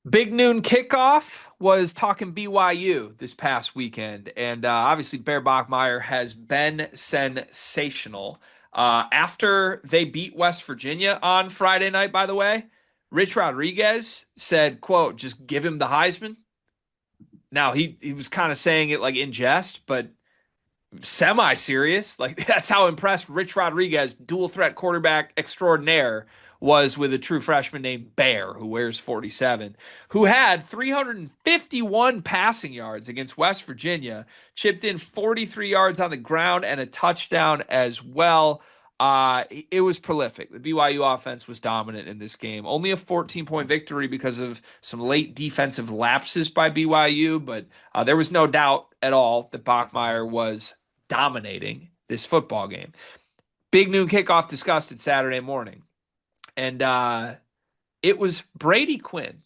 Big noon kickoff was talking BYU this past weekend, and obviously Bear Bachmeier has been sensational. After they beat West Virginia on Friday night, by the way, Rich Rodriguez said, "quote Just give him the Heisman." Now he was kind of saying it like in jest, but semi-serious. Like that's how impressed Rich Rodriguez, dual threat quarterback extraordinaire, was with a true freshman named Bear, who wears 47, who had 351 passing yards against West Virginia, chipped in 43 yards on the ground and a touchdown as well. It was prolific. The BYU offense was dominant in this game. Only a 14-point victory because of some late defensive lapses by BYU, but there was no doubt at all that Bachmeier was dominating this football game. Big noon kickoff discussed it Saturday morning. And it was Brady Quinn,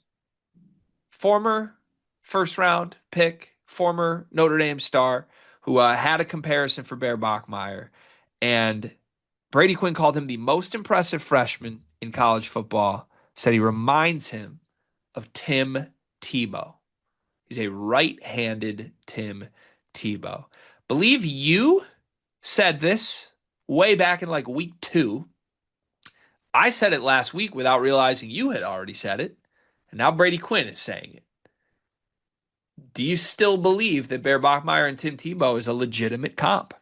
former first round pick, former Notre Dame star, who had a comparison for Bear Bachmeier. And Brady Quinn called him the most impressive freshman in college football, said he reminds him of Tim Tebow. He's a right-handed Tim Tebow. Believe you said this way back in like week 2. I said it last week without realizing you had already said it. And now Brady Quinn is saying it. Do you still believe that Bear Bachmeier and Tim Tebow is a legitimate comp?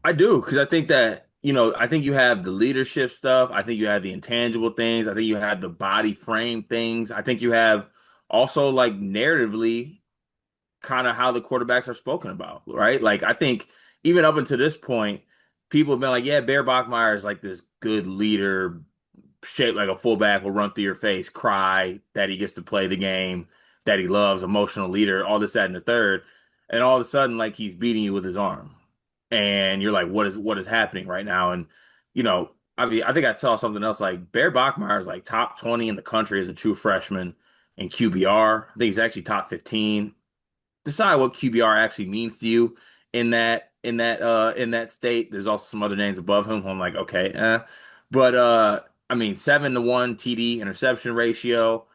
I do, because I think that, I think you have the leadership stuff. I think you have the intangible things. I think you have the body frame things. I think you have also like narratively kind of how the quarterbacks are spoken about, right? Like I think even up until this point, people have been like, yeah, Bear Bachmeier is like this good leader, shaped like a fullback, will run through your face, cry that he gets to play the game that he loves, emotional leader, all this, that, and the third. And all of a sudden, like he's beating you with his arm. And you're like, what is happening right now? And, I mean, I think I saw something else like Bear Bachmeier is like top 20 in the country as a true freshman in QBR. I think he's actually top 15. Decide what QBR actually means to you in that state. There's also some other names above him who I'm like, okay, but I mean 7-to-1 TD interception ratio,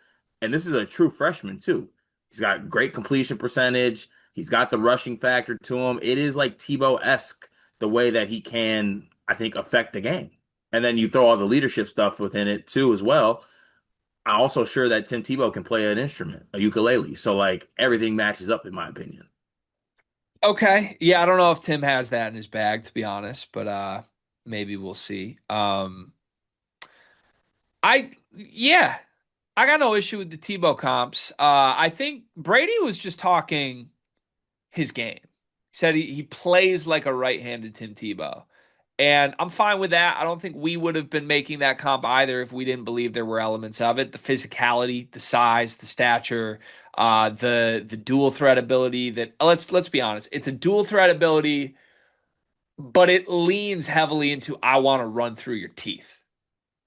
and this is a true freshman too. He's got great completion percentage. He's got the rushing factor to him. It is like Tebow-esque the way that he can, I think, affect the game. And then you throw all the leadership stuff within it too as well. I'm also sure that Tim Tebow can play an instrument, a ukulele. So like everything matches up in my opinion. Okay. Yeah, I don't know if Tim has that in his bag, to be honest, but maybe we'll see. Yeah, I got no issue with the Tebow comps. I think Brady was just talking his game. He said he plays like a right-handed Tim Tebow. And I'm fine with that. I don't think we would have been making that comp either if we didn't believe there were elements of it. The physicality, the size, the stature, the dual threat ability that let's be honest, it's a dual threat ability, but it leans heavily into I want to run through your teeth.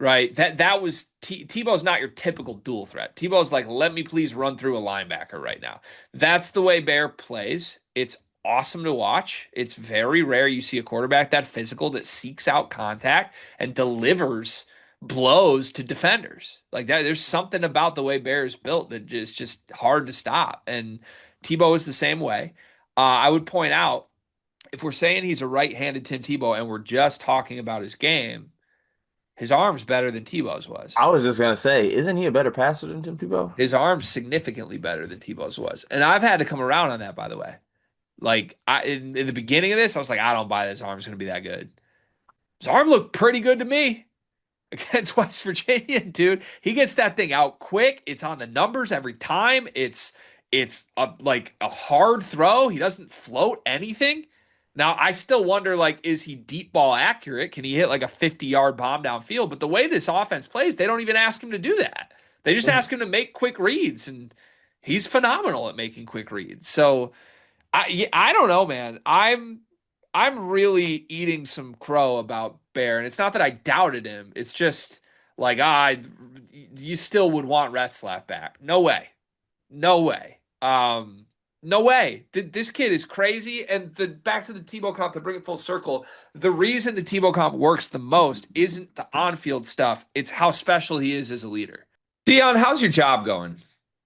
Right. That was Tebow's not your typical dual threat. Tebow's like, let me please run through a linebacker right now. That's the way Bear plays. It's awesome to watch. It's very rare you see a quarterback that physical that seeks out contact and delivers blows to defenders. Like that, there's something about the way Bear is built that is just hard to stop. And Tebow is the same way. I would point out if we're saying he's a right-handed Tim Tebow and we're just talking about his game, his arm's better than Tebow's was. I was just gonna say, isn't he a better passer than Tim Tebow? His arm's significantly better than Tebow's was. And I've had to come around on that, by the way. Like in the beginning of this, I was like, I don't buy this arm's going to be that good. His arm looked pretty good to me against West Virginia, dude. He gets that thing out quick. It's on the numbers every time. Like a hard throw. He doesn't float anything. Now, I still wonder, like, is he deep ball accurate? Can he hit like a 50-yard bomb downfield? But the way this offense plays, they don't even ask him to do that. They just ask him to make quick reads, and he's phenomenal at making quick reads. So I don't know, man. I'm really eating some crow about Bear, and it's not that I doubted him. It's just like you still would want Retzlaff back. No way, no way. No way. This kid is crazy. And the back to the Tebow comp to bring it full circle. The reason the Tebow comp works the most isn't the on-field stuff. It's how special he is as a leader. Dion, how's your job going?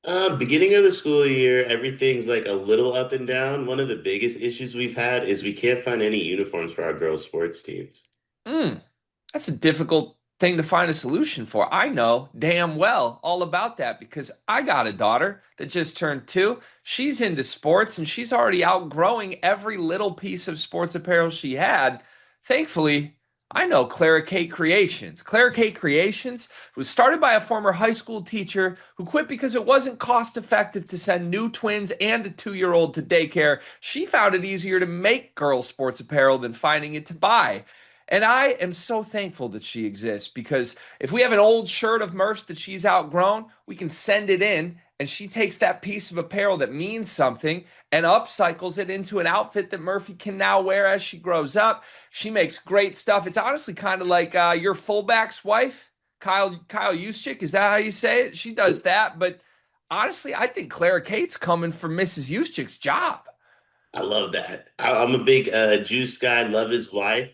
Beginning of the school year, everything's like a little up and down. One of the biggest issues we've had is we can't find any uniforms for our girls' sports teams. Mm, that's a difficult thing to find a solution for. I know damn well all about that because I got a daughter that just turned 2. She's into sports and she's already outgrowing every little piece of sports apparel she had. Thankfully, I know Clara Kate Creations. Clara Kate Creations was started by a former high school teacher who quit because it wasn't cost effective to send new twins and a 2-year-old to daycare. She found it easier to make girls' sports apparel than finding it to buy. And I am so thankful that she exists because if we have an old shirt of Murph's that she's outgrown, we can send it in and she takes that piece of apparel that means something and upcycles it into an outfit that Murphy can now wear as she grows up. She makes great stuff. It's honestly kind of like your fullback's wife, Kyle Juszczyk. Is that how you say it? She does that, but honestly, I think Clara Kate's coming for Mrs. Juszczyk's job. I love that. I'm a big Juice guy. Love his wife.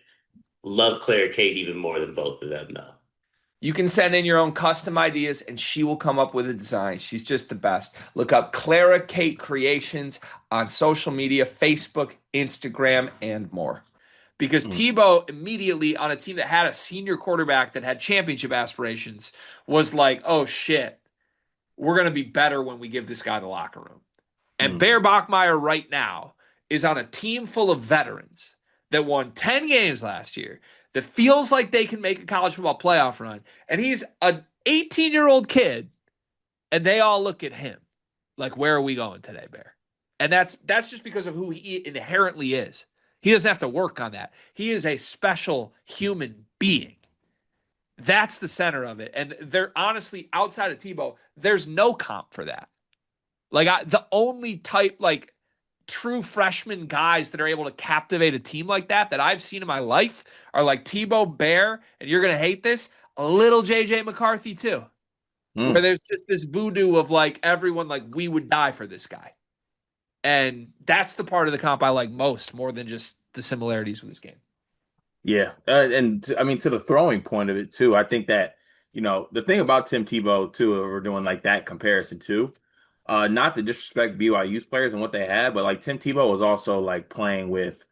Love Claire Kate even more than both of them, though. You can send in your own custom ideas and she will come up with a design. She's just the best. Look up Clara Kate Creations on social media, Facebook, Instagram, and more. Because Mm, Tebow immediately on a team that had a senior quarterback that had championship aspirations was like, oh shit, we're going to be better when we give this guy the locker room. And mm, Bear Bachmeier right now is on a team full of veterans that won 10 games last year, that feels like they can make a college football playoff run. And he's an 18-year-old kid, and they all look at him like, where are we going today, Bear? And that's just because of who he inherently is. He doesn't have to work on that. He is a special human being. That's the center of it. And they're honestly outside of Tebow, there's no comp for that. The only type like true freshman guys that are able to captivate a team like that I've seen in my life are like Tebow, Bear, and you're gonna hate this, a little JJ McCarthy too, where mm. there's just this voodoo of like everyone like we would die for this guy, and that's the part of the comp I like most, more than just the similarities with this game. Yeah. I mean, to the throwing point of it too, I think that, the thing about Tim Tebow too, we're doing like that comparison too. Not to disrespect BYU's players and what they had, but like Tim Tebow was also like playing with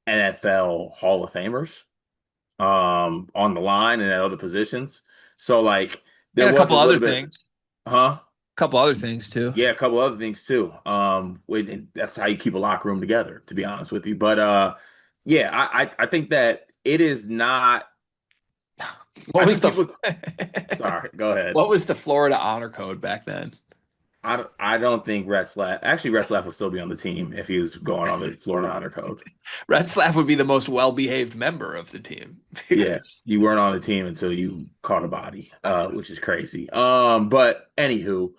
NFL Hall of Famers on the line and at other positions. So like there And a was a couple other little bit, things, huh? a couple other things too. Yeah, a couple other things too. And that's how you keep a locker room together, to be honest with you. But yeah, I think that it is not. What I was think the people. Sorry, go ahead. what was the Florida honor code back then? I don't think Retzlaff. Actually, Retzlaff would still be on the team if he was going on the Florida Honor Code. Retzlaff would be the most well-behaved member of the team Yeah, because you weren't on the team until you caught a body, which is crazy. But anywho,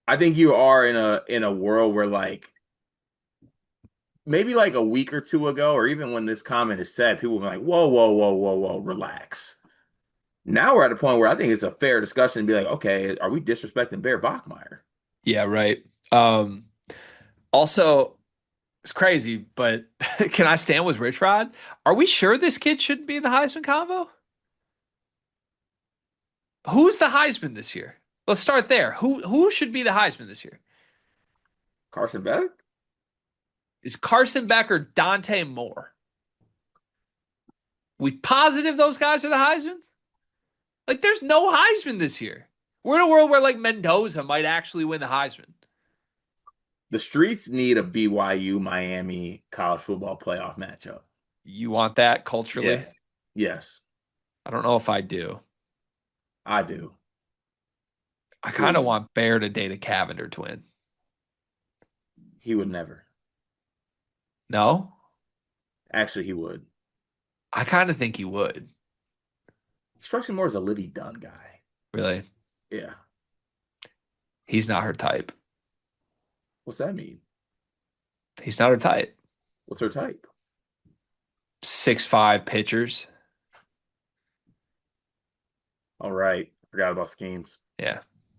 I think you are in a world where like maybe like a week or two ago, or even when this comment is said, people were like, "Whoa, whoa, whoa, whoa, whoa, relax." Now we're at a point where I think it's a fair discussion to be like, "Okay, are we disrespecting Bear Bachmeier?" yeah, right. Um, Also, it's crazy, but can I stand with Rich Rod? Are we sure this kid shouldn't be in the Heisman combo? Who's the Heisman this year? Let's start there. Who should be the Heisman this year? Carson Beck? Is Carson Beck or Dante Moore? We positive those guys are the Heisman? Like, there's no Heisman this year. We're in a world where like Mendoza might actually win the Heisman. The streets need a BYU Miami college football playoff matchup. You want that culturally? Yes. Yes, I don't know if I do. I do. I kind of Please. want Bear to date a Cavender twin. He would never. No? Actually, he would. I kind of think he would. He strikes me more as a Livy Dunn guy. Really? Yeah. He's not her type. What's that mean? He's not her type. What's her type? 6'5" pitchers. All right. Forgot about Skeens. Yeah.